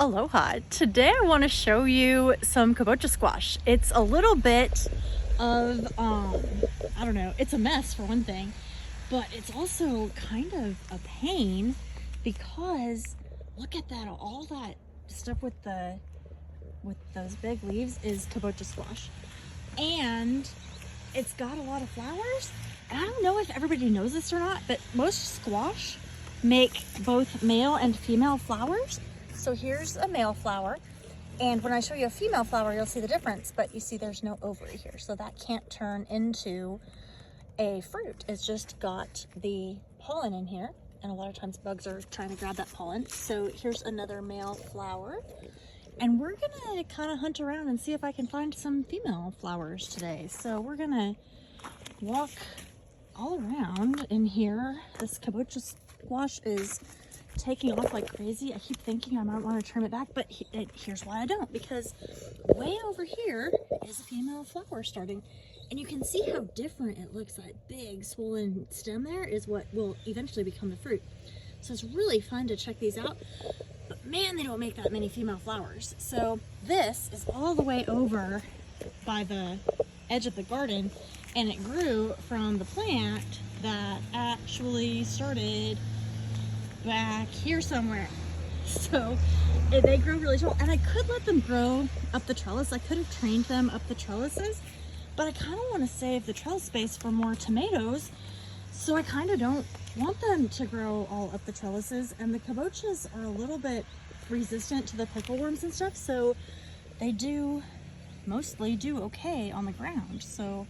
Aloha. Today I want to show you some Kobocha squash. It's a little bit of, I don't know, it's a mess for one thing, but it's also kind of a pain because look at that, all that stuff with those big leaves is Kobocha squash. And it's got a lot of flowers. And I don't know if everybody knows this or not, but most squash make both male and female flowers. So here's a male flower, and when I show you a female flower, you'll see the difference, but you see there's no ovary here, so that can't turn into a fruit. It's just got the pollen in here, and a lot of times bugs are trying to grab that pollen. So here's another male flower, and we're gonna kind of hunt around and see if I can find some female flowers today. So we're gonna walk all around in here. This Kobocha squash is taking off like crazy. I keep thinking I might want to trim it back, but here's why I don't, because way over here is a female flower starting, and you can see how different it looks. That big swollen stem there is what will eventually become the fruit. So it's really fun to check these out, but man, they don't make that many female flowers. So this is all the way over by the edge of the garden, and it grew from the plant that actually started back here somewhere. So they grow really tall, and I could let them grow up the trellis. I could have trained them up the trellises, but I kind of want to save the trellis space for more tomatoes, so I kind of don't want them to grow all up the trellises. And the kabochas are a little bit resistant to the pickleworms and stuff, so they do mostly do okay on the ground. So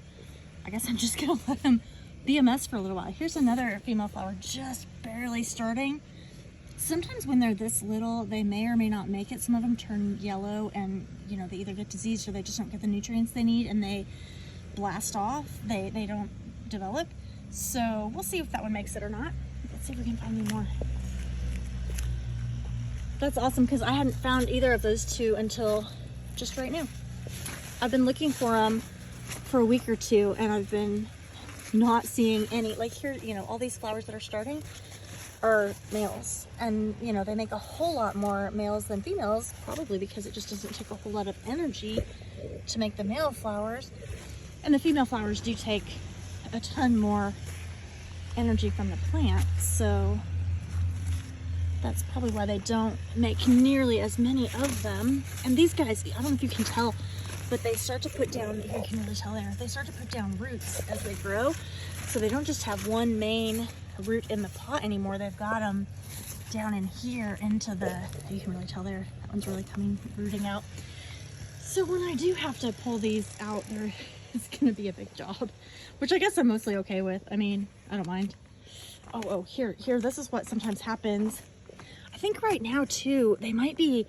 I guess I'm just gonna let them be a mess for a little while. Here's another female flower just barely starting. Sometimes when they're this little, they may or may not make it. Some of them turn yellow, and you know, they either get diseased or they just don't get the nutrients they need, and they blast off. They don't develop. So we'll see if that one makes it or not. Let's see if we can find any more. That's awesome, because I hadn't found either of those two until just right now. I've been looking for them for a week or two, and I've been not seeing any. Like here, you know, all these flowers that are starting are males, and you know, they make a whole lot more males than females, probably because it just doesn't take a whole lot of energy to make the male flowers, and the female flowers do take a ton more energy from the plant. So that's probably why they don't make nearly as many of them. And these guys, I don't know if you can tell, but they start to put down, you can really tell there, they start to put down roots as they grow. So they don't just have one main root in the pot anymore. They've got them down in here into the, you can really tell there, that one's really rooting out. So when I do have to pull these out, it's gonna be a big job, which I guess I'm mostly okay with. I mean, I don't mind. Oh, here, this is what sometimes happens. I think right now too, they might be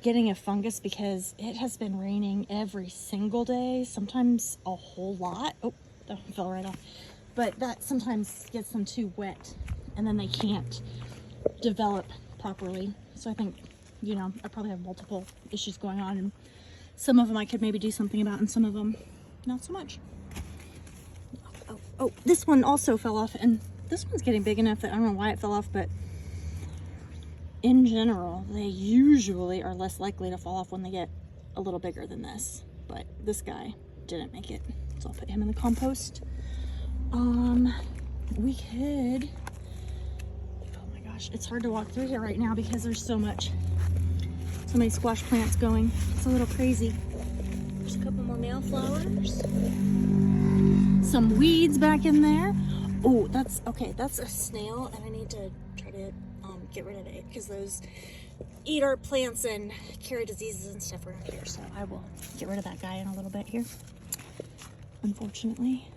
getting a fungus because it has been raining every single day, sometimes a whole lot. Oh, that one fell right off. But that sometimes gets them too wet, and then they can't develop properly. So I think, you know, I probably have multiple issues going on, and some of them I could maybe do something about, and some of them not so much. Oh, this one also fell off, and this one's getting big enough that I don't know why it fell off, but in general, they usually are less likely to fall off when they get a little bigger than this. But this guy didn't make it, so I'll put him in the compost. We could, oh my gosh, it's hard to walk through here right now because there's so many squash plants going. It's a little crazy. There's a couple more male flowers. Some weeds back in there. Oh, that's a snail, and I need to try to get rid of it because those eat our plants and carry diseases and stuff around here. So I will get rid of that guy in a little bit here, unfortunately.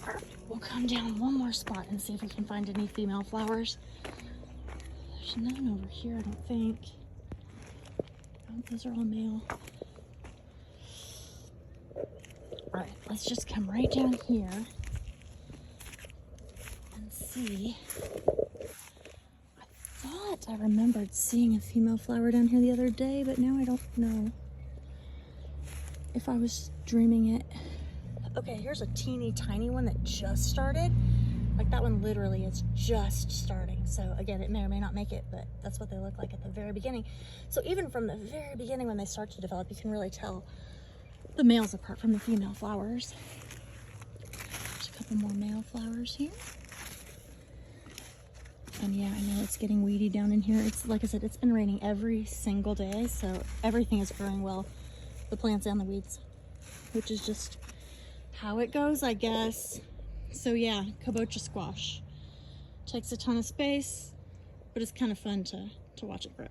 All right, we'll come down one more spot and see if we can find any female flowers. There's none over here, I don't think. Oh, those are all male. All right, let's just come right down here and see. I thought I remembered seeing a female flower down here the other day, but now I don't know if I was dreaming it. Okay, here's a teeny tiny one that just started. Like that one literally is just starting. So again, it may or may not make it, but that's what they look like at the very beginning. So even from the very beginning when they start to develop, you can really tell the males apart from the female flowers. There's a couple more male flowers here. And yeah, I know it's getting weedy down in here. It's like I said, it's been raining every single day, so everything is growing well, the plants and the weeds, which is just how it goes, I guess. So yeah, Kobocha squash. Takes a ton of space, but it's kind of fun to watch it grow.